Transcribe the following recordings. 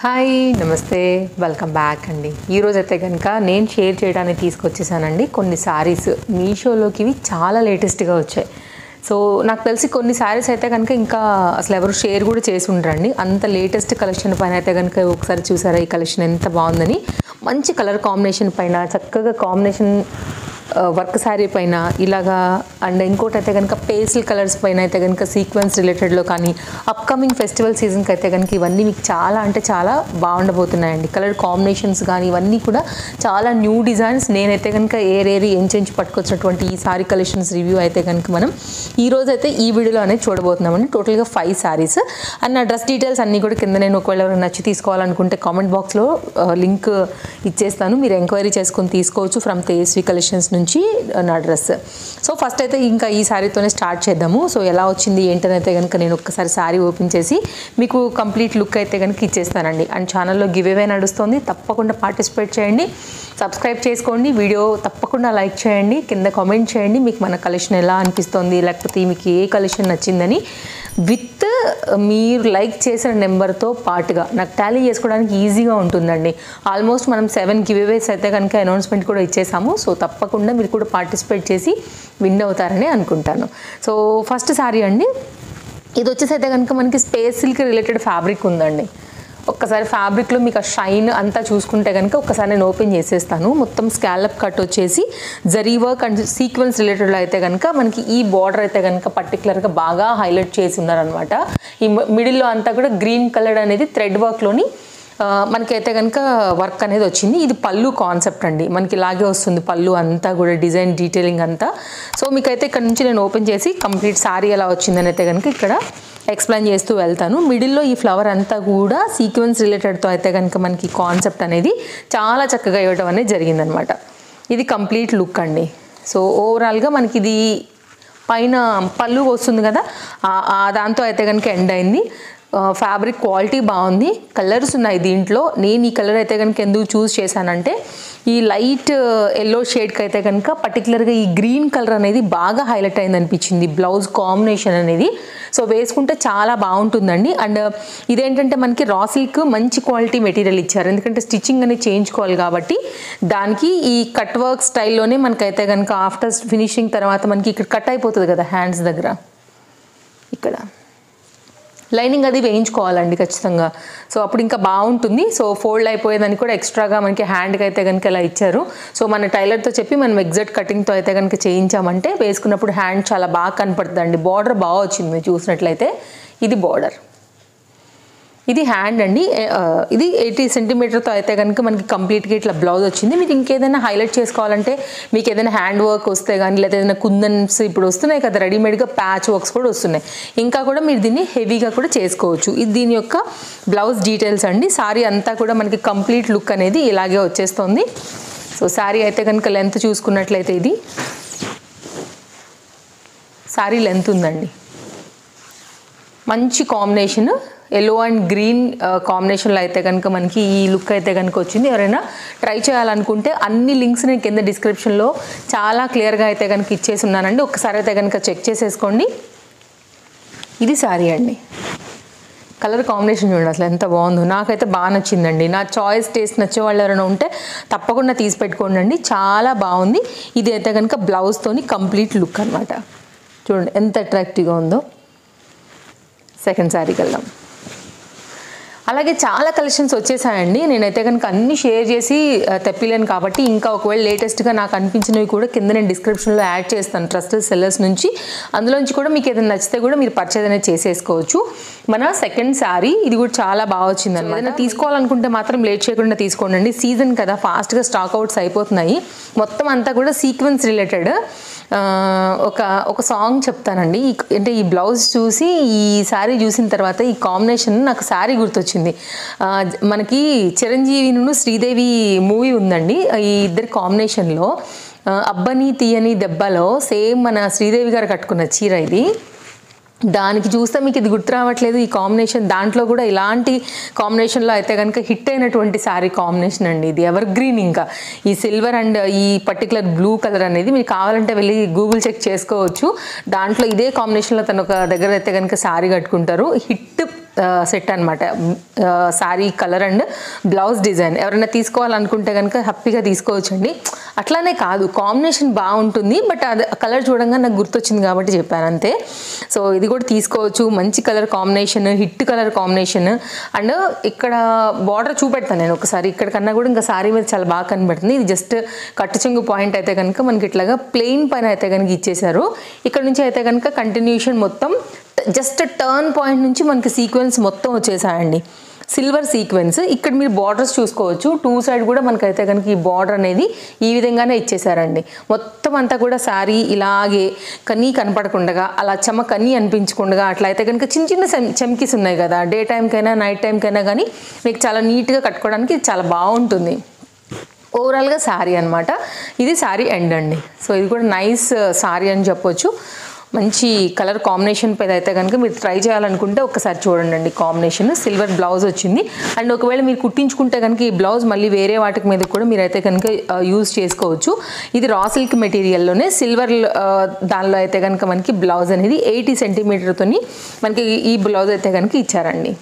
Hi నమస్తే welcome back అండి. ఈరోజు అయితే కనుక నేను షేర్ చేయడానికి తీసుకొచ్చేసానండి కొన్ని శారీస్. మీషోలోకి ఇవి చాలా లేటెస్ట్గా వచ్చాయి. సో నాకు తెలిసి కొన్ని శారీస్ అయితే కనుక ఇంకా అసలు ఎవరు షేర్ కూడా చేసి ఉండరండి. అంత లేటెస్ట్ కలెక్షన్ పైన అయితే కనుక ఒకసారి చూసారా ఈ కలెక్షన్ ఎంత బాగుందని. మంచి కలర్ కాంబినేషన్ పైన చక్కగా కాంబినేషన్ వర్క్ శారీ పైన ఇలాగా అండ్ ఇంకోటి అయితే కనుక పేస్టల్ కలర్స్ పైన అయితే కనుక సీక్వెన్స్ రిలేటెడ్లో కానీ అప్కమింగ్ ఫెస్టివల్ సీజన్కి అయితే కనుక ఇవన్నీ మీకు చాలా అంటే చాలా బాగుండబోతున్నాయండి. కలర్ కాంబినేషన్స్ కానీ ఇవన్నీ కూడా చాలా న్యూ డిజైన్స్. నేనైతే కనుక ఏరేరి ఎంచెంచి పట్టుకొచ్చినటువంటి ఈ సారీ కలెక్షన్స్ రివ్యూ అయితే కనుక మనం ఈరోజు అయితే ఈ వీడియోలో అనేది చూడబోతున్నామండి. టోటల్గా 5 శారీస్ అండ్ నా డ్రెస్ డీటెయిల్స్ అన్నీ కూడా కింద నేను ఒకవేళ ఎవరైనా నచ్చి తీసుకోవాలనుకుంటే కామెంట్ బాక్స్లో లింక్ ఇచ్చేస్తాను. మీరు ఎంక్వైరీ చేసుకొని తీసుకోవచ్చు ఫ్రమ్ తేజస్వి కలెక్షన్స్ నుంచి నా డ్రెస్. సో ఫస్ట్ అయితే ఇంకా ఈ శారీతోనే స్టార్ట్ చేద్దాము. సో ఎలా వచ్చింది ఏంటని అయితే కనుక నేను ఒక్కసారి శారీ ఓపెన్ చేసి మీకు కంప్లీట్ లుక్ అయితే కనుక ఇచ్చేస్తానండి. అండ్ ఛానల్లో గివ్ అవే నడుస్తుంది, తప్పకుండా పార్టిసిపేట్ చేయండి, సబ్స్క్రైబ్ చేసుకోండి, వీడియో తప్పకుండా లైక్ చేయండి, కింద కామెంట్ చేయండి మీకు మన కలెక్షన్ ఎలా అనిపిస్తుంది, లేకపోతే మీకు ఏ కలెక్షన్ నచ్చిందని విత్ మీరు లైక్ చేసిన నెంబర్తో పాటుగా నాకు టాలీ చేసుకోవడానికి ఈజీగా ఉంటుందండి. ఆల్మోస్ట్ మనం 7 గివ్ అవేస్ అయితే కనుక అనౌన్స్మెంట్ కూడా ఇచ్చేసాము. సో తప్పకుండా మీరు కూడా పార్టిసిపేట్ చేసి విన్ అవుతారని అనుకుంటాను. సో ఫస్ట్ సారీ అండి, ఇది వచ్చేసి అయితే కనుక మనకి స్పేస్ సిల్క్ రిలేటెడ్ ఫ్యాబ్రిక్ ఉందండి. ఒక్కసారి ఫ్యాబ్రిక్లో మీకు ఆ షైన్ అంతా చూసుకుంటే కనుక ఒక్కసారి నేను ఓపెన్ చేసేస్తాను. మొత్తం స్కాలప్ కట్ వచ్చేసి జరీ వర్క్ అండ్ సీక్వెన్స్ రిలేటెడ్లో అయితే కనుక మనకి ఈ బార్డర్ అయితే కనుక పర్టికులర్గా బాగా హైలైట్ చేసి ఉన్నారనమాట. ఈ మిడిల్లో అంతా కూడా గ్రీన్ కలర్ అనేది థ్రెడ్ వర్క్లోని మనకైతే కనుక వర్క్ అనేది వచ్చింది. ఇది పళ్ళు కాన్సెప్ట్ అండి, మనకి ఇలాగే వస్తుంది పళ్ళు అంతా కూడా డిజైన్ డీటెయిలింగ్ అంతా. సో మీకైతే ఇక్కడ నుంచి నేను ఓపెన్ చేసి కంప్లీట్ శారీ ఎలా వచ్చిందని అయితే కనుక ఇక్కడ ఎక్స్ప్లెయిన్ చేస్తూ వెళ్తాను. మిడిల్లో ఈ ఫ్లవర్ అంతా కూడా సీక్వెన్స్ రిలేటెడ్తో అయితే కనుక మనకి కాన్సెప్ట్ అనేది చాలా చక్కగా ఇవ్వడం అనేది జరిగిందనమాట. ఇది కంప్లీట్ లుక్ అండి. సో ఓవరాల్గా మనకి ఇది పైన పళ్ళు వస్తుంది కదా, దాంతో అయితే కనుక ఎండ్ అయింది. ఫ్యాబ్రిక్ క్వాలిటీ బాగుంది, కలర్స్ ఉన్నాయి దీంట్లో. నేను ఈ కలర్ అయితే కనుక ఎందుకు చూస్ చేశానంటే ఈ లైట్ ఎల్లో షేడ్కి అయితే కనుక పర్టికులర్గా ఈ గ్రీన్ కలర్ అనేది బాగా హైలైట్ అయింది అనిపించింది, బ్లౌజ్ కాంబినేషన్ అనేది. సో వేసుకుంటే చాలా బాగుంటుందండి. అండ్ ఇదేంటంటే మనకి రా సిల్క్ మంచి క్వాలిటీ మెటీరియల్ ఇచ్చారు, ఎందుకంటే స్టిచ్చింగ్ అనేది చేయించుకోవాలి కాబట్టి దానికి ఈ కట్ వర్క్ స్టైల్లోనే మనకైతే కనుక ఆఫ్టర్ ఫినిషింగ్ తర్వాత మనకి ఇక్కడ కట్ అయిపోతుంది కదా హ్యాండ్స్ దగ్గర, ఇక్కడ లైనింగ్ అది వేయించుకోవాలండి ఖచ్చితంగా. సో అప్పుడు ఇంకా బాగుంటుంది. సో ఫోల్డ్ అయిపోయేదని కూడా ఎక్స్ట్రాగా మనకి హ్యాండ్కి అయితే కనుక ఇలా ఇచ్చారు. సో మన టైలర్తో చెప్పి మనం ఎగ్జాక్ట్ కటింగ్తో అయితే కనుక చేయించామంటే వేసుకున్నప్పుడు హ్యాండ్ చాలా బాగా కనపడుతుందండి. బార్డర్ బాగా వచ్చింది మీరు చూసినట్లయితే. ఇది బార్డర్, ఇది హ్యాండ్ అండి. ఇది 80 సెంటీమీటర్తో అయితే కనుక మనకి కంప్లీట్గా ఇట్లా బ్లౌజ్ వచ్చింది. మీకు ఇంకేదైనా హైలైట్ చేసుకోవాలంటే మీకు ఏదైనా హ్యాండ్ వర్క్ వస్తే కానీ లేదా ఏదైనా కుందన్స్ ఇప్పుడు వస్తున్నాయి కదా రెడీమేడ్గా, ప్యాచ్ వర్క్స్ కూడా వస్తున్నాయి, ఇంకా కూడా మీరు దీన్ని హెవీగా కూడా చేసుకోవచ్చు. ఇది దీని యొక్క బ్లౌజ్ డీటెయిల్స్ అండి. సారీ అంతా కూడా మనకి కంప్లీట్ లుక్ అనేది ఇలాగే వచ్చేస్తుంది. సో సారీ అయితే కనుక లెంత్ చూసుకున్నట్లయితే ఇది సారీ లెంత్ ఉందండి. మంచి కాంబినేషన్ ఎల్లో అండ్ గ్రీన్ కాంబినేషన్లో అయితే కనుక మనకి ఈ లుక్ అయితే కనుక వచ్చింది. ఎవరైనా ట్రై చేయాలనుకుంటే అన్ని లింక్స్ నేను కింద డిస్క్రిప్షన్లో చాలా క్లియర్గా అయితే కనుక ఇచ్చేసి ఉన్నానండి, ఒకసారి అయితే కనుక చెక్ చేసేసుకోండి. ఇది శారీ అండి. కలర్ కాంబినేషన్ చూడండి అసలు ఎంత బాగుందో, నాకైతే బాగా నచ్చిందండి. నా చాయిస్ టేస్ట్ నచ్చే వాళ్ళు ఎవరైనా ఉంటే తప్పకుండా తీసి పెట్టుకోండి అండి, చాలా బాగుంది. ఇది అయితే కనుక బ్లౌజ్తోని కంప్లీట్ లుక్ అనమాట. చూడండి ఎంత అట్రాక్టివ్గా ఉందో. సెకండ్ శారీకి వెళ్దాం. అలాగే చాలా కలెక్షన్స్ వచ్చేసాయండి. నేనైతే కనుక అన్ని షేర్ చేసి తెప్పిలేను కాబట్టి ఇంకా ఒకవేళ లేటెస్ట్గా నాకు అనిపించినవి కూడా కింద నేను డిస్క్రిప్షన్లో యాడ్ చేస్తాను ట్రస్టెడ్ సెల్లర్స్ నుంచి. అందులోంచి కూడా మీకు ఏదైనా నచ్చితే కూడా మీరు పర్చేజ్ అనేది చేసేసుకోవచ్చు. మన సెకండ్ శారీ ఇది కూడా చాలా బాగా వచ్చింది అనమాట. ఏదైనా తీసుకోవాలనుకుంటే మాత్రం లేట్ చేయకుండా తీసుకోండి. సీజన్ కదా, ఫాస్ట్గా స్టాక్ అవుట్స్ అయిపోతున్నాయి. మొత్తం అంతా కూడా సీక్వెన్స్ రిలేటెడ్. ఒక సాంగ్ చెప్తానండి. అంటే ఈ బ్లౌజ్ చూసి ఈ శారీ చూసిన తర్వాత ఈ కాంబినేషన్ నాకు శారీ గుర్తొచ్చింది. మనకి చిరంజీవిను శ్రీదేవి మూవీ ఉందండి, ఈ ఇద్దరి కాంబినేషన్లో అబ్బని తీయని దెబ్బలో సేమ్ మన శ్రీదేవి గారు కట్టుకున్న చీర ఇది. దానికి చూస్తే మీకు ఇది గుర్తు రావట్లేదు ఈ కాంబినేషన్. దాంట్లో కూడా ఇలాంటి కాంబినేషన్లో అయితే కనుక హిట్ అయినటువంటి శారీ కాంబినేషన్ అండి ఇది. ఎవర్ గ్రీన్, ఇంకా ఈ సిల్వర్ అండ్ ఈ పర్టికులర్ బ్లూ కలర్ అనేది మీరు కావాలంటే వెళ్ళి గూగుల్ చెక్ చేసుకోవచ్చు. దాంట్లో ఇదే కాంబినేషన్లో తను ఒక దగ్గర అయితే కనుక శారీ కట్టుకుంటారు. హిట్ సెట్ అనమాట. Sari colour and blouse design ఎవరైనా తీసుకోవాలనుకుంటే కనుక హ్యాపీగా తీసుకోవచ్చండి. అట్లానే కాదు, కాంబినేషన్ బాగుంటుంది, బట్ అది కలర్ చూడంగా నాకు గుర్తొచ్చింది కాబట్టి చెప్పాను అంతే. సో ఇది కూడా తీసుకోవచ్చు, మంచి colour combination, hit colour combination. And ఇక్కడ బార్డర్ చూపెడతాను నేను ఒకసారి, ఇక్కడ కన్నా కూడా ఇంకా శారీ మీద చాలా బాగా కనబడుతుంది. ఇది జస్ట్ కట్టు చెంగు పాయింట్ అయితే కనుక మనకి ఇట్లాగా ప్లెయిన్ పైన అయితే కనుక ఇచ్చేసారు. ఇక్కడ నుంచి అయితే కనుక కంటిన్యూషన్ మొత్తం జస్ట్ టర్న్ పాయింట్ నుంచి మనకి సీక్వెన్స్ మొత్తం వచ్చేసాయండి, సిల్వర్ సీక్వెన్స్. ఇక్కడ మీరు బార్డర్స్ చూసుకోవచ్చు, 2 సైడ్ కూడా మనకైతే కనుక ఈ బార్డర్ అనేది ఈ విధంగానే ఇచ్చేసారండి. మొత్తం అంతా కూడా శారీ ఇలాగే కనీ కనపడకుండా, అలా కనీ అనిపించకుండా అట్లా అయితే కనుక చిన్న చిన్న చెమ్కీస్ ఉన్నాయి కదా, డే టైంకైనా నైట్ టైంకైనా కానీ మీకు చాలా నీట్గా కట్టుకోవడానికి చాలా బాగుంటుంది. ఓవరాల్గా శారీ అనమాట. ఇది శారీ ఎండ్ అండి. సో ఇది కూడా నైస్ శారీ అని చెప్పొచ్చు. మంచి కలర్ కాంబినేషన్ పైన అయితే కనుక మీరు ట్రై చేయాలనుకుంటే ఒకసారి చూడండి. కాంబినేషన్ సిల్వర్ బ్లౌజ్ వచ్చింది. అండ్ ఒకవేళ మీరు కుట్టించుకుంటే కనుక ఈ బ్లౌజ్ మళ్ళీ వేరే వాటికి మీద కూడా మీరు అయితే కనుక యూజ్ చేసుకోవచ్చు. ఇది రా సిల్క్ మెటీరియల్లోనే సిల్వర్ దానిలో అయితే కనుక మనకి బ్లౌజ్ అనేది 80 సెంటీమీటర్తో మనకి ఈ బ్లౌజ్ అయితే కనుక ఇచ్చారండి.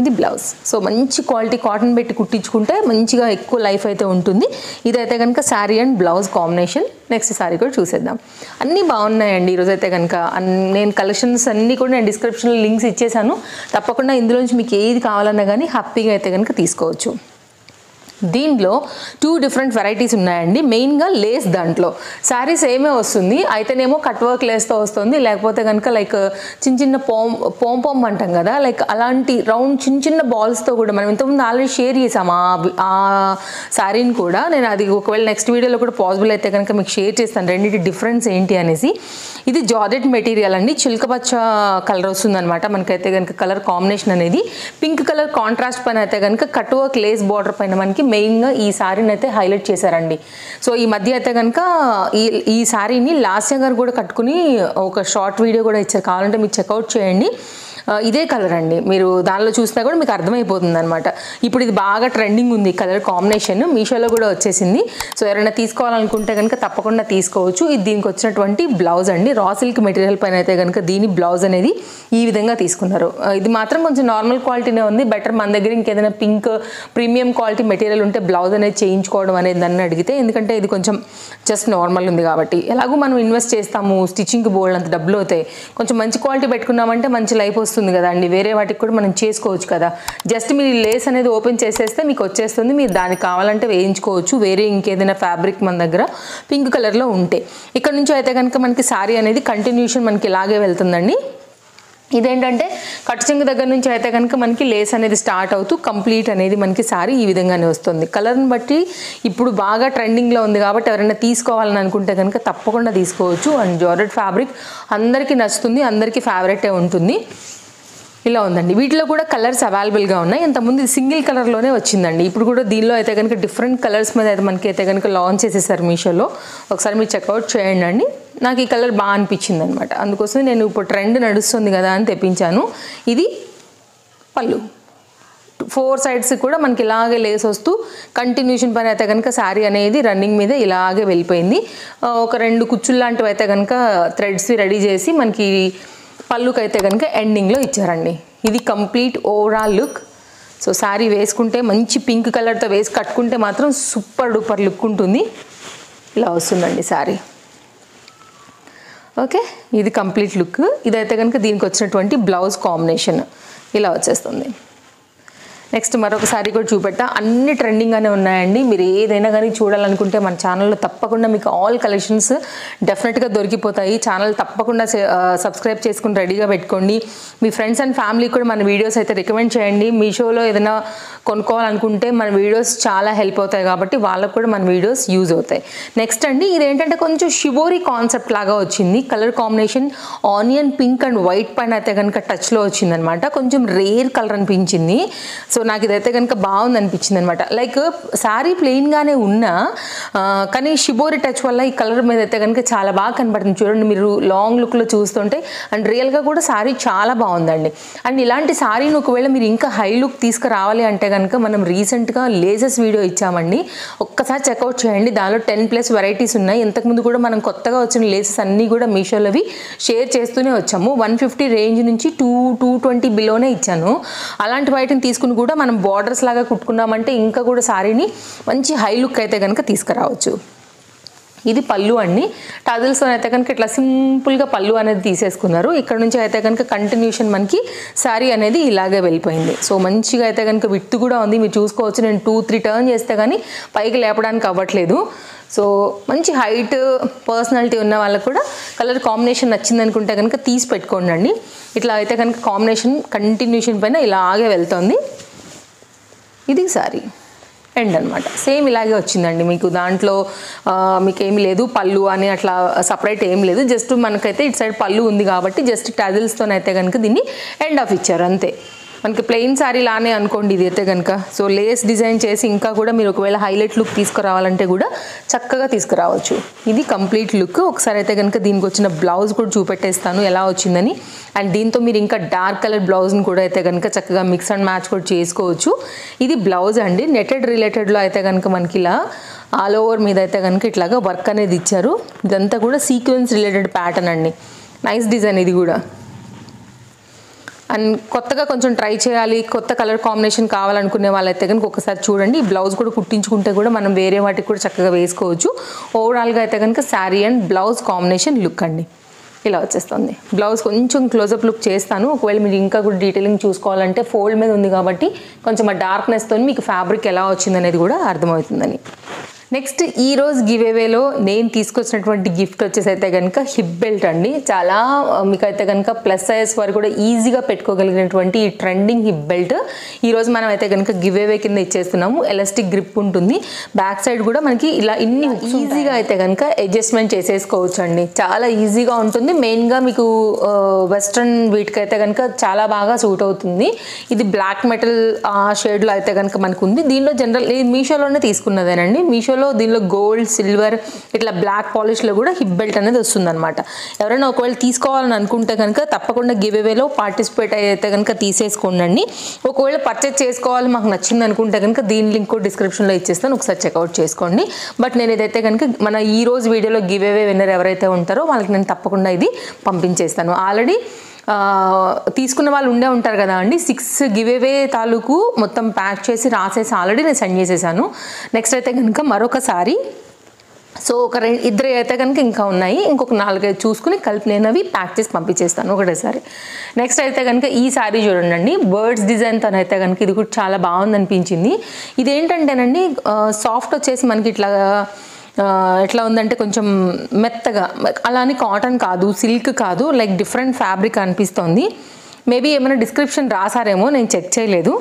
ఇది బ్లౌజ్. సో మంచి క్వాలిటీ కాటన్ పెట్టి కుట్టించుకుంటే మంచిగా ఎక్కువ లైఫ్ అయితే ఉంటుంది. ఇదైతే కనుక sari and blouse combination. Next sari కూడా చూసేద్దాం. అన్నీ బాగున్నాయండి ఈరోజు అయితే కనుక. నేను కలెక్షన్స్ అన్నీ కూడా నేను డిస్క్రిప్షన్లో లింక్స్ ఇచ్చేసాను. తప్పకుండా ఇందులోంచి మీకు ఏది కావాలన్నా కానీ హ్యాపీగా అయితే కనుక తీసుకోవచ్చు. దీంట్లో 2 డిఫరెంట్ వెరైటీస్ ఉన్నాయండి. మెయిన్గా లేస్ దాంట్లో శారీ సేమే వస్తుంది, అయితేనేమో కట్ వర్క్ లేస్తో వస్తుంది, లేకపోతే కనుక లైక్ చిన్న చిన్న పోమ్ అంటాం కదా, లైక్ అలాంటి రౌండ్ చిన్న బాల్స్తో కూడా మనం ఇంతకుముందు ఆల్రెడీ షేర్ చేసాము ఆ శారీని కూడా. నేను అది ఒకవేళ నెక్స్ట్ వీడియోలో కూడా పాసిబుల్ అయితే కనుక మీకు షేర్ చేస్తాను రెండింటి డిఫరెన్స్ ఏంటి అనేసి. ఇది జార్జెట్ మెటీరియల్ అండి, చిలకపచ్చ కలర్ వస్తుంది అనమాట మనకైతే కనుక. కలర్ కాంబినేషన్ అనేది పింక్ కలర్ కాంట్రాస్ట్ పైన అయితే కనుక కట్ వర్క్ లేస్ బార్డర్ పైన మనకి మెయిన్గా ఈ శారీని అయితే హైలైట్ చేశారండి. సో ఈ మధ్య అయితే కనుక ఈ శారీని లాస్య గారు కూడా కట్టుకుని ఒక షార్ట్ వీడియో కూడా ఇచ్చారు, కావాలంటే మీరు చెక్అవుట్ చేయండి. ఇదే కలర్ అండి, మీరు దానిలో చూసినా కూడా మీకు అర్థమైపోతుంది అనమాట. ఇప్పుడు ఇది బాగా ట్రెండింగ్ ఉంది కలర్ కాంబినేషన్, మీషోలో కూడా వచ్చేసింది. సో ఎవరైనా తీసుకోవాలనుకుంటే కనుక తప్పకుండా తీసుకోవచ్చు. ఇది దీనికి వచ్చినటువంటి బ్లౌజ్ అండి, రా సిల్క్ మెటీరియల్ పైన అయితే కనుక దీని బ్లౌజ్ అనేది ఈ విధంగా తీసుకున్నారు. ఇది మాత్రం కొంచెం నార్మల్ క్వాలిటీనే ఉంది. బెటర్ మన దగ్గర ఇంకేదైనా పింక్ ప్రీమియం క్వాలిటీ మెటీరియల్ ఉంటే బ్లౌజ్ అనేది చేయించుకోవడం అనేది నన్ను అడిగితే, ఎందుకంటే ఇది కొంచెం జస్ట్ నార్మల్ ఉంది కాబట్టి. ఎలాగో మనం ఇన్వెస్ట్ చేస్తాము, స్టిచ్చింగ్కి బోల్డ్ అంత డబ్బులు అవుతాయి, కొంచెం మంచి క్వాలిటీ పెట్టుకున్నామంటే మంచి లైఫ్ వస్తుంది కదా అండి. వేరే వాటికి కూడా మనం చేసుకోవచ్చు కదా. జస్ట్ మీరు లేస్ అనేది ఓపెన్ చేసేస్తే మీకు వచ్చేస్తుంది, మీరు దానికి కావాలంటే వేయించుకోవచ్చు. వేరే ఇంకేదైనా ఫ్యాబ్రిక్ మన దగ్గర పింక్ కలర్లో ఉంటే. ఇక్కడ నుంచి అయితే కనుక మనకి శారీ అనేది కంటిన్యూషన్ మనకి ఇలాగే వెళ్తుందండి. ఇదేంటంటే కట్ చెంగు దగ్గర నుంచి అయితే కనుక మనకి లేస్ అనేది స్టార్ట్ అవుతూ కంప్లీట్ అనేది మనకి శారీ ఈ విధంగానే వస్తుంది. కలర్ని బట్టి ఇప్పుడు బాగా ట్రెండింగ్లో ఉంది కాబట్టి ఎవరైనా తీసుకోవాలని అనుకుంటే కనుక తప్పకుండా తీసుకోవచ్చు. అండ్ జార్జెట్ ఫ్యాబ్రిక్ అందరికీ నచ్చుతుంది, అందరికీ ఫేవరెటే ఉంటుంది. ఇలా ఉందండి. వీటిలో కూడా కలర్స్ అవైలబుల్గా ఉన్నాయి. ఇంతకుముందు సింగిల్ కలర్లోనే వచ్చిందండి. ఇప్పుడు కూడా దీనిలో అయితే కనుక డిఫరెంట్ కలర్స్ మీద అయితే మనకి అయితే కనుక లాంచ్ చేసేసారు మీషోలో. ఒకసారి మీరు చెక్అవుట్ చేయండి అండి. నాకు ఈ కలర్ బాగా అనిపించింది అనమాట, అందుకోసం నేను ఇప్పుడు ట్రెండ్ నడుస్తుంది కదా అని తెప్పించాను. ఇది పళ్ళు, 4 సైడ్స్ కూడా మనకి ఇలాగే లేస్ వస్తూ కంటిన్యూషన్ పైన అయితే కనుక శారీ అనేది రన్నింగ్ మీద ఇలాగే వెళ్ళిపోయింది. ఒక 2 కుచ్చులు లాంటివి అయితే కనుక థ్రెడ్స్ రెడీ చేసి మనకి పళ్ళుకి అయితే కనుక ఎండింగ్లో ఇచ్చారండి. ఇది complete overall look. So sari వేసుకుంటే మంచి పింక్ కలర్తో వేసి కట్టుకుంటే మాత్రం సూపర్ డూపర్ లుక్ ఉంటుంది. ఇలా వస్తుందండి శారీ. ఓకే, ఇది కంప్లీట్ లుక్. ఇదైతే కనుక దీనికి వచ్చినటువంటి బ్లౌజ్ కాంబినేషన్ ఇలా వచ్చేస్తుంది. నెక్స్ట్ మరొక శారీ కూడా చూపెట్టా. అన్ని ట్రెండింగ్గానే ఉన్నాయండి. మీరు ఏదైనా కానీ చూడాలనుకుంటే మన ఛానల్లో తప్పకుండా మీకు ఆల్ కలెక్షన్స్ డెఫినెట్గా దొరికిపోతాయి. ఛానల్ తప్పకుండా సబ్స్క్రైబ్ చేసుకుని రెడీగా పెట్టుకోండి. మీ ఫ్రెండ్స్ అండ్ ఫ్యామిలీ కూడా మన వీడియోస్ అయితే రికమెండ్ చేయండి. మీషోలో ఏదైనా కొనుక్కోవాలనుకుంటే మన వీడియోస్ చాలా హెల్ప్ అవుతాయి కాబట్టి వాళ్ళకు కూడా మన వీడియోస్ యూజ్ అవుతాయి. నెక్స్ట్ అండి, ఇదేంటంటే కొంచెం షిబోరీ కాన్సెప్ట్ లాగా వచ్చింది. Colour combination onion pink and white పైన అయితే కనుక టచ్లో వచ్చిందనమాట. కొంచెం రేర్ కలర్ అనిపించింది. సో నాకు ఇదైతే కనుక బాగుంది అనిపించింది అనమాట. లైక్ శారీ ప్లెయిన్గానే ఉన్నా కానీ షిబోరి టచ్ వల్ల ఈ కలర్ మీద అయితే కనుక చాలా బాగా కనబడుతుంది. చూడండి మీరు లాంగ్ లుక్లో చూస్తుంటే, అండ్ రియల్గా కూడా శారీ చాలా బాగుందండి. అండ్ ఇలాంటి శారీని ఒకవేళ మీరు ఇంకా హై లుక్ తీసుకురావాలి అంటే కనుక మనం రీసెంట్గా లేసెస్ వీడియో ఇచ్చామండి, ఒక్కసారి చెక్అవుట్ చేయండి. దానిలో 10+ వెరైటీస్ ఉన్నాయి. ఇంతకుముందు కూడా మనం కొత్తగా వచ్చిన లేసెస్ అన్నీ కూడా మీషోలోవి షేర్ చేస్తూనే వచ్చాము. 150 రేంజ్ నుంచి 220 బిలోనే ఇచ్చాను. అలాంటి వాటిని తీసుకుని కూడా మనం బార్డర్స్ లాగా కుట్టుకున్నామంటే ఇంకా కూడా శారీని మంచి హై లుక్ అయితే కనుక తీసుకురావచ్చు. ఇది పళ్ళు అండి. టజిల్స్తో అయితే కనుక ఇట్లా సింపుల్గా పళ్ళు అనేది తీసేసుకున్నారు. ఇక్కడ నుంచి అయితే కనుక కంటిన్యూషన్ మనకి శారీ అనేది ఇలాగే వెళ్ళిపోయింది. సో మంచిగా అయితే కనుక విడ్త్ కూడా ఉంది, మీరు చూసుకోవచ్చు. నేను 2-3 టర్న్ చేస్తే కానీ పైకి లేపడానికి అవ్వట్లేదు. సో మంచి హైట్ పర్సనాలిటీ ఉన్న వాళ్ళకు కూడా కలర్ కాంబినేషన్ నచ్చింది అనుకుంటే కనుక తీసి పెట్టుకోండి. ఇట్లా అయితే కనుక కాంబినేషన్ కంటిన్యూషన్ పైన ఇలాగే వెళ్తుంది. ఇది సారీ ఎండ్ అనమాట. సేమ్ ఇలాగే వచ్చిందండి మీకు. దాంట్లో మీకు ఏమి లేదు పళ్ళు అని అట్లా సపరేట్ ఏం లేదు. జస్ట్ మనకైతే ఇటు సైడ్ పళ్ళు ఉంది కాబట్టి జస్ట్ టజిల్స్తోనైతే కనుక దీన్ని ఎండ్ ఆఫ్ ఇచ్చారు అంతే. మనకి ప్లెయిన్ శారీ లానే అనుకోండి ఇది అయితే కనుక. సో లేస్ డిజైన్ చేసి ఇంకా కూడా మీరు ఒకవేళ హైలైట్ లుక్ తీసుకురావాలంటే కూడా చక్కగా తీసుకురావచ్చు. ఇది కంప్లీట్ లుక్. ఒకసారి అయితే కనుక దీనికి వచ్చిన బ్లౌజ్ కూడా చూపెట్టేస్తాను ఎలా వచ్చిందని. అండ్ దీంతో మీరు ఇంకా డార్క్ కలర్ బ్లౌజ్ని కూడా అయితే కనుక చక్కగా మిక్స్ అండ్ మ్యాచ్ కూడా చేసుకోవచ్చు. ఇది బ్లౌజ్ అండి. నెటెడ్ రిలేటెడ్లో అయితే కనుక మనకి ఇలా ఆల్ ఓవర్ మీద అయితే కనుక ఇట్లాగా వర్క్ అనేది ఇచ్చారు. ఇదంతా కూడా సీక్వెన్స్ రిలేటెడ్ ప్యాటర్న్ అండి. నైస్ డిజైన్ ఇది కూడా. అండ్ కొత్తగా కొంచెం ట్రై చేయాలి, కొత్త కలర్ కాంబినేషన్ కావాలనుకునే వాళ్ళైతే కనుక ఒకసారి చూడండి. ఈ బ్లౌజ్ కూడా కుట్టించుకుంటే కూడా మనం వేరే వాటికి కూడా చక్కగా వేసుకోవచ్చు. ఓవరాల్గా అయితే కనుక sari and blouse combination look అండి ఇలా వచ్చేస్తుంది. బ్లౌజ్ కొంచెం క్లోజప్ లుక్ చేస్తాను. ఒకవేళ మీరు ఇంకా కూడా డీటెయిలింగ్ చూసుకోవాలంటే ఫోల్డ్ మీద ఉంది కాబట్టి కొంచెం ఆ డార్క్నెస్తో మీకు ఫ్యాబ్రిక్ ఎలా వచ్చిందనేది కూడా అర్థమవుతుందని. నెక్స్ట్ ఈరోజు గివేవేలో నేను తీసుకొచ్చినటువంటి గిఫ్ట్ వచ్చేసి అయితే కనుక హిప్ బెల్ట్ అండి. చాలా మీకు అయితే కనుక ప్లస్ సైజ్ వారు కూడా ఈజీగా పెట్టుకోగలిగినటువంటి ఈ ట్రెండింగ్ హిప్ బెల్ట్ ఈరోజు మనం అయితే కనుక గివేవే కింద ఇచ్చేస్తున్నాము. ఎలాస్టిక్ గ్రిప్ ఉంటుంది. బ్యాక్ సైడ్ కూడా మనకి ఇలా ఇన్ని ఈజీగా అయితే కనుక అడ్జస్ట్మెంట్ చేసేసుకోవచ్చు అండి. చాలా ఈజీగా ఉంటుంది. మెయిన్గా మీకు వెస్ట్రన్ వీటికి అయితే కనుక చాలా బాగా సూట్ అవుతుంది. ఇది బ్లాక్ మెటల్ షేడ్లో అయితే కనుక మనకు ఉంది. దీనిలో జనరల్ మీషోలోనే తీసుకున్నదేనండి. మీషోలో దీనిలో గోల్డ్, సిల్వర్ ఇట్లా బ్లాక్ పాలిష్లో కూడా హిప్ బెల్ట్ అనేది వస్తుందన్నమాట. ఎవరైనా ఒకవేళ తీసుకోవాలని అనుకుంటే కనుక తప్పకుండా గివేవేలో పార్టిసిపేట్ అయితే కనుక తీసేసుకోండి. ఒకవేళ పర్చేజ్ చేసుకోవాలి మాకు నచ్చింది అనుకుంటే కనుక దీని లింక్ కూడా డిస్క్రిప్షన్లో ఇచ్చేస్తాను, ఒకసారి చెక్అవుట్ చేసుకోండి. బట్ నేను ఇదైతే కనుక మన ఈ రోజు వీడియోలో గివేవే విన్నర్ ఎవరైతే ఉంటారో వాళ్ళకి నేను తప్పకుండా ఇది పంపించేస్తాను. ఆల్రెడీ తీసుకున్న వాళ్ళు ఉండే ఉంటారు కదా అండి. 6 గివేవే తాలూకు మొత్తం ప్యాక్ చేసి రాసేసి ఆల్రెడీ నేను సెండ్ చేసేసాను. నెక్స్ట్ అయితే కనుక మరొకసారి సో ఒక 2 అయితే కనుక ఇంకా ఉన్నాయి. ఇంకొక 4 చూసుకుని కలిపి నేను అవి ప్యాక్ చేసి పంపించేస్తాను ఒకటేసారి. నెక్స్ట్ అయితే కనుక ఈ శారీ చూడండి. బర్డ్స్ డిజైన్తో అయితే కనుక ఇది కూడా చాలా బాగుంది అనిపించింది. ఇదేంటంటేనండి సాఫ్ట్ వచ్చేసి మనకి ఇట్లా ఎట్లా ఉందంటే కొంచెం మెత్తగా, అలానే కాటన్ కాదు, సిల్క్ కాదు, లైక్ డిఫరెంట్ ఫ్యాబ్రిక్ అనిపిస్తుంది. మేబీ ఏమైనా డిస్క్రిప్షన్ రాసారేమో, నేను చెక్ చేయలేదు.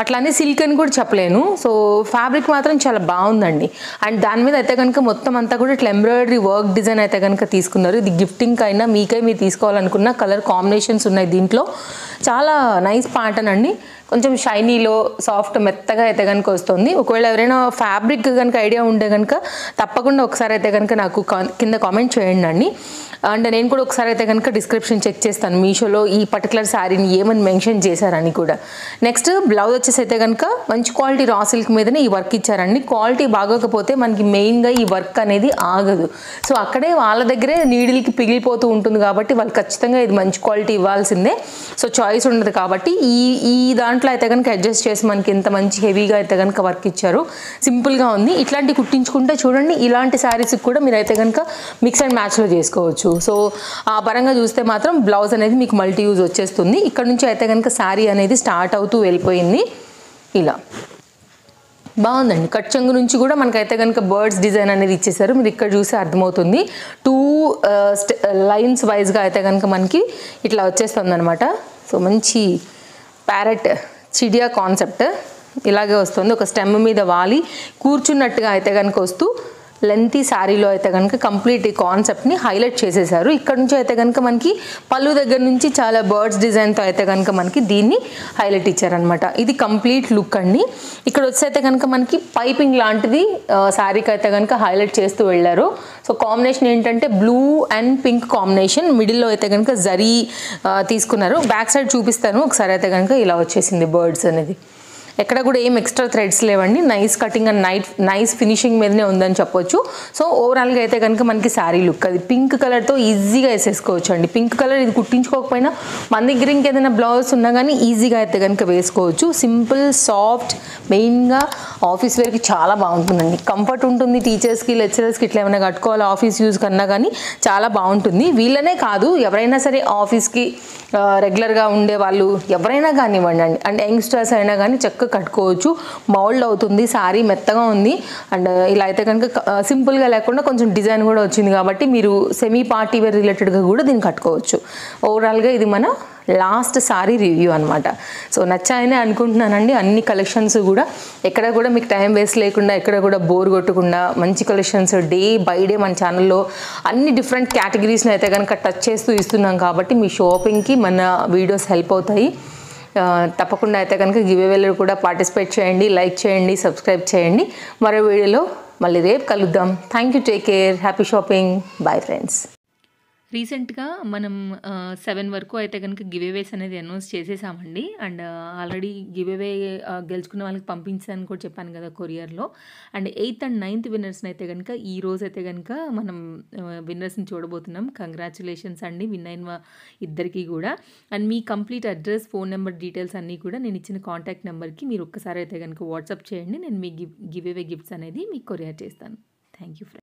అట్లానే సిల్క్ అని కూడా చెప్పలేను. సో ఫ్యాబ్రిక్ మాత్రం చాలా బాగుందండి. అండ్ దాని మీద అయితే కనుక మొత్తం అంతా కూడా ఇట్లా ఎంబ్రాయిడరీ వర్క్ డిజైన్ అయితే కనుక తీసుకున్నారు. ఇది గిఫ్టింగ్ అయినా మీకై మీరు తీసుకోవాలనుకున్న కలర్ కాంబినేషన్స్ ఉన్నాయి దీంట్లో. చాలా నైస్ ప్యాటర్న్ అండి. కొంచెం షైనీలో సాఫ్ట్ మెత్తగా అయితే కనుక వస్తుంది. ఒకవేళ ఎవరైనా ఫ్యాబ్రిక్ కనుక ఐడియా ఉంటే కనుక తప్పకుండా ఒకసారి అయితే కనుక నాకు కింద కామెంట్ చేయండి అండి. అండ్ నేను కూడా ఒకసారి అయితే కనుక డిస్క్రిప్షన్ చెక్ చేస్తాను మీషోలో ఈ పర్టికులర్ శారీని ఏమని మెన్షన్ చేశారని కూడా. నెక్స్ట్ బ్లౌజ్ వచ్చేసి అయితే కనుక మంచి క్వాలిటీ రా సిల్క్ మీదనే ఈ వర్క్ ఇచ్చారండి. క్వాలిటీ బాగోకపోతే మనకి మెయిన్గా ఈ వర్క్ అనేది ఆగదు. సో అక్కడే వాళ్ళ దగ్గరే నీడిల్కి పిగిలిపోతూ ఉంటుంది కాబట్టి వాళ్ళు ఖచ్చితంగా ఇది మంచి క్వాలిటీ ఇవ్వాల్సిందే. సో చాయిస్ ఉండదు కాబట్టి ఈ దాంట్లో అయితే కనుక అడ్జస్ట్ చేసి మనకి ఇంత మంచి హెవీగా అయితే కనుక వర్క్ ఇచ్చారు. సింపుల్గా ఉంది. ఇట్లాంటి కుట్టించుకుంటే చూడండి ఇలాంటి శారీస్కి కూడా మీరు అయితే కనుక మిక్స్ అండ్ మ్యాచ్లో చేసుకోవచ్చు. సో ఆ పరంగా చూస్తే మాత్రం బ్లౌజ్ అనేది మీకు మల్టీ యూజ్ వచ్చేస్తుంది. ఇక్కడ నుంచి అయితే కనుక శారీ అనేది స్టార్ట్ అవుతూ వెళ్ళిపోయింది. ఇలా బాగుందండి. కట్ చెంగు నుంచి కూడా మనకైతే కనుక బర్డ్స్ డిజైన్ అనేది ఇచ్చేసారు. మీరు ఇక్కడ చూసి అర్థమవుతుంది. 2 లైన్స్ వైజ్గా అయితే కనుక మనకి ఇట్లా వచ్చేస్తుంది అనమాట. సో మంచి ప్యారెట్ చిడియా కాన్సెప్ట్ ఇలాగే వస్తుంది. ఒక స్టెమ్ మీద వాలి కూర్చున్నట్టుగా అయితే కనుక వస్తూ లెంతీ శారీలో అయితే కనుక కంప్లీట్ ఈ కాన్సెప్ట్ని హైలైట్ చేసేసారు. ఇక్కడ నుంచి అయితే కనుక మనకి పళ్ళు దగ్గర నుంచి చాలా బర్డ్స్ డిజైన్తో అయితే కనుక మనకి దీన్ని హైలైట్ ఇచ్చారనమాట. ఇది కంప్లీట్ లుక్ అండి. ఇక్కడ వచ్చి అయితే కనుక మనకి పైపింగ్ లాంటిది శారీకి అయితే కనుక హైలైట్ చేస్తూ వెళ్ళారు. సో కాంబినేషన్ ఏంటంటే బ్లూ అండ్ పింక్ కాంబినేషన్, మిడిల్లో అయితే కనుక జరీ తీసుకున్నారు. బ్యాక్ సైడ్ చూపిస్తాను ఒకసారి. అయితే కనుక ఇలా వచ్చేసింది బర్డ్స్ అనేది. ఎక్కడ కూడా ఏం ఎక్స్ట్రా థ్రెడ్స్ లేవండి. Nice cutting and nice finishing మీదనే ఉందని చెప్పొచ్చు. సో ఓవరాల్గా అయితే కనుక మనకి శారీ లుక్ అది పింక్ కలర్తో ఈజీగా వేసేసుకోవచ్చు అండి. పింక్ కలర్ ఇది కుట్టించుకోకపోయినా మన దగ్గర ఇంకేదైనా బ్లౌజ్ ఉన్నా కానీ ఈజీగా అయితే కనుక వేసుకోవచ్చు. సింపుల్ సాఫ్ట్, మెయిన్గా ఆఫీస్ వేర్కి చాలా బాగుంటుందండి. కంఫర్ట్ ఉంటుంది. టీచర్స్కి లెక్చరర్స్కి ఇట్లా ఏమైనా కట్టుకోవాలి ఆఫీస్ యూజ్ కన్నా కానీ చాలా బాగుంటుంది. వీళ్ళనే కాదు, ఎవరైనా సరే ఆఫీస్కి రెగ్యులర్గా ఉండే వాళ్ళు ఎవరైనా కానివ్వండి అండి, అండ్ యంగ్స్టర్స్ అయినా కానీ చక్కగా కట్టుకోవచ్చు. మౌల్డ్ అవుతుంది, శారీ మెత్తగా ఉంది. అండ్ ఇలా అయితే కనుక సింపుల్గా లేకుండా కొంచెం డిజైన్ కూడా వచ్చింది కాబట్టి మీరు సెమీ పార్టీ వేర్ రిలేటెడ్గా కూడా దీన్ని కట్టుకోవచ్చు. ఓవరాల్గా ఇది మన లాస్ట్ సారీ రివ్యూ అనమాట. సో నచ్చాయనే అనుకుంటున్నానండి. అన్ని కలెక్షన్స్ కూడా ఎక్కడ కూడా మీకు టైం వేస్ట్ లేకుండా, ఎక్కడ కూడా బోర్ కొట్టకుండా మంచి కలెక్షన్స్ డే బై డే మన ఛానల్లో అన్ని డిఫరెంట్ కేటగిరీస్ని అయితే కనుక టచ్ చేస్తూ ఇస్తున్నాం కాబట్టి మీ షాపింగ్కి మన వీడియోస్ హెల్ప్ అవుతాయి. తప్పకుండా అయితే కనుక గివ్అవేలో కూడా పార్టిసిపేట్ చేయండి, లైక్ చేయండి, సబ్స్క్రైబ్ చేయండి. మరో వీడియోలో మళ్ళీ రేపు కలుద్దాం. Thank you, take care, happy shopping, bye friends. రీసెంట్గా మనం 7 వరకు అయితే కనుక గివ్అవేస్ అనేది అనౌన్స్ చేసేసామండి. అండ్ ఆల్రెడీ గివ్అవే గెలుచుకున్న వాళ్ళకి పంపించాలని కూడా చెప్పాను కదా కొరియర్లో. అండ్ 8th and 9th విన్నర్స్ని అయితే కనుక ఈ రోజు అయితే కనుక మనం విన్నర్స్ని చూడబోతున్నాం. కంగ్రాచులేషన్స్ అండి విన్ అయిన ఇద్దరికి కూడా. And me complete address, phone number details అన్నీ కూడా నేను ఇచ్చిన కాంటాక్ట్ నెంబర్కి మీరు ఒక్కసారి అయితే కనుక వాట్సాప్ చేయండి. నేను మీ గివ్అవే గిఫ్ట్స్ అనేది మీకు కొరియర్ చేస్తాను. Thank you friends.